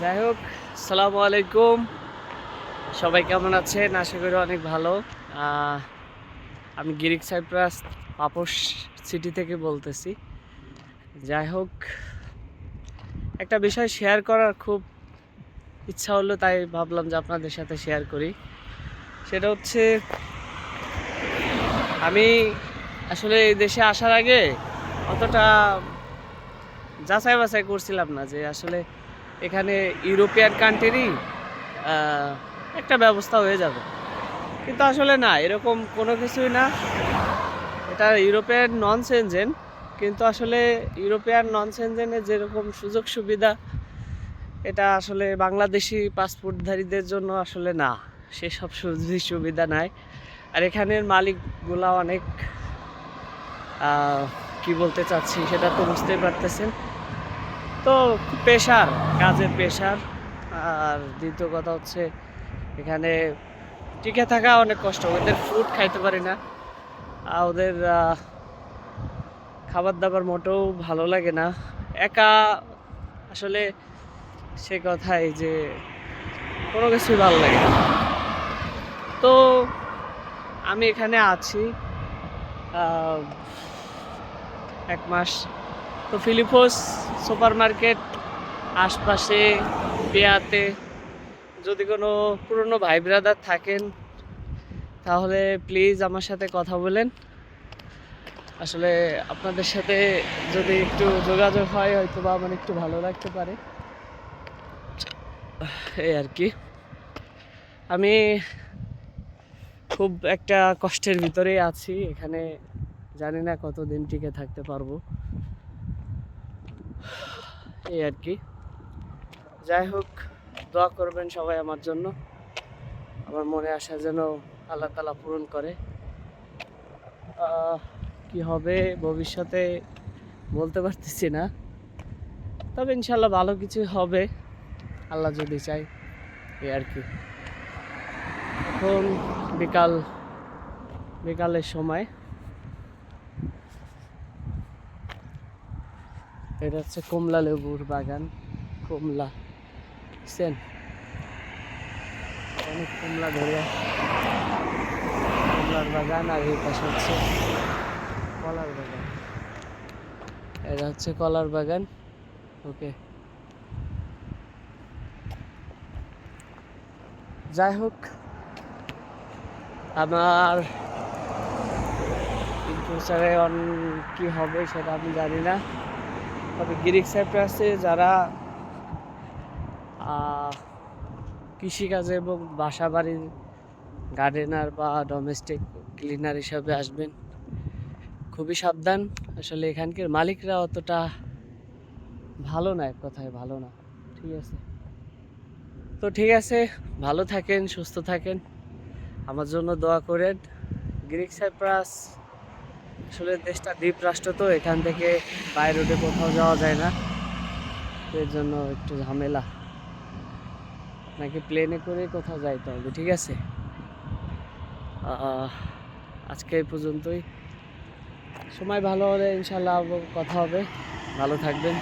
যাই হোক, আসসালামু আলাইকুম। সবাই কেমন আছেন? আশা করি অনেক ভালো। আহ, আমি গিরিক সাইপ্রাস পাপোশ সিটি থেকে বলতেছি। যাই হোক, একটা বিষয় শেয়ার করার খুব ইচ্ছা হলো, তাই ভাবলাম যে আপনাদের সাথে শেয়ার করি। সেটা হচ্ছে, আমি আসলে এই দেশে আসার আগে অতটা যাচাই বাছাই করছিলাম না যে আসলে এখানে ইউরোপিয়ান কান্ট্রিরই একটা ব্যবস্থা হয়ে যাবে। কিন্তু আসলে না, এরকম কোনো কিছুই না। এটা ইউরোপিয়ান নন সেনজেন, কিন্তু আসলে ইউরোপিয়ান নন সেনজেনের যেরকম সুযোগ সুবিধা, এটা আসলে বাংলাদেশি পাসপোর্টধারীদের জন্য আসলে না, সেসব সুযোগ সুবিধা নাই। আর এখানের মালিকগুলা অনেক কি বলতে চাচ্ছি সেটা তো বুঝতেই পারতেছেন। তো পেশার, কাজের পেশার। আর দ্বিতীয় কথা হচ্ছে, এখানে টিকে থাকা অনেক কষ্ট। ওদের ফুড খাইতে পারি না, ওদের খাবার দাবার মোটেও ভালো লাগে না। একা আসলে সে কথাই যে কোনো কিছুই ভালো লাগে না। তো আমি এখানে আছি আহ, 1 মাস। তো ফিলিপোস সুপার মার্কেট আশপাশে পেয়াতে যদি কোনো পুরনো ভাই ব্রাদার থাকেন, তাহলে প্লিজ আমার সাথে কথা বলেন। আসলে আপনাদের সাথে যদি একটু যোগাযোগ হয়, হয়তো বা আমার একটু ভালো লাগতে পারে, এই আর কি। আমি খুব একটা কষ্টের ভিতরেই আছি এখানে, জানি না কতদিন টিকে থাকতে পারবো, এই আর কি। যাই হোক, দোয়া করবেন সবাই আমার জন্য, আমার মনে আসা যেন আল্লাহ তাআলা পূরণ করে। কি হবে ভবিষ্যতে বলতে পারতেছি না, তবে ইনশাল্লাহ ভালো কিছু হবে, আল্লাহ যদি চাই, এই আর কি। এখন বিকালের সময়। এটা হচ্ছে কমলা লেবুর বাগান। কমলা সেন, অনেক কমলা ধরে, কমলার বাগান। আর এই পাশে হচ্ছে কলার বাগান। এটা হচ্ছে কলার বাগান। ওকে, যাই হোক, আমার ইন ফিউচারে কি হবে সেটা আমি জানি না। তবে গিরিক সাইপ্রাসে যারা কৃষিকাজে এবং বাসা বাড়ির গার্ডেনার বা ডোমেস্টিক ক্লিনার হিসাবে আসবেন, খুবই সাবধান। আসলে এখানকার মালিকরা অতটা ভালো না, এক কথায় ভালো না। ঠিক আছে, তো ঠিক আছে, ভালো থাকেন, সুস্থ থাকেন, আমার জন্য দোয়া করেন। গ্রিক সাইপ্রাস আসলে দেশটা দ্বীপ রাষ্ট্র, তো এখান থেকে বাই রোডে কোথাও যাওয়া যায় না, তো এর জন্য একটু ঝামেলা। আপনাকে প্লেনে করে কোথাও যাইতে হবে। ঠিক আছে, আজকে এই পর্যন্তই। সময় ভালো হলে ইনশাল্লাহ আবার কথা হবে। ভালো থাকবেন।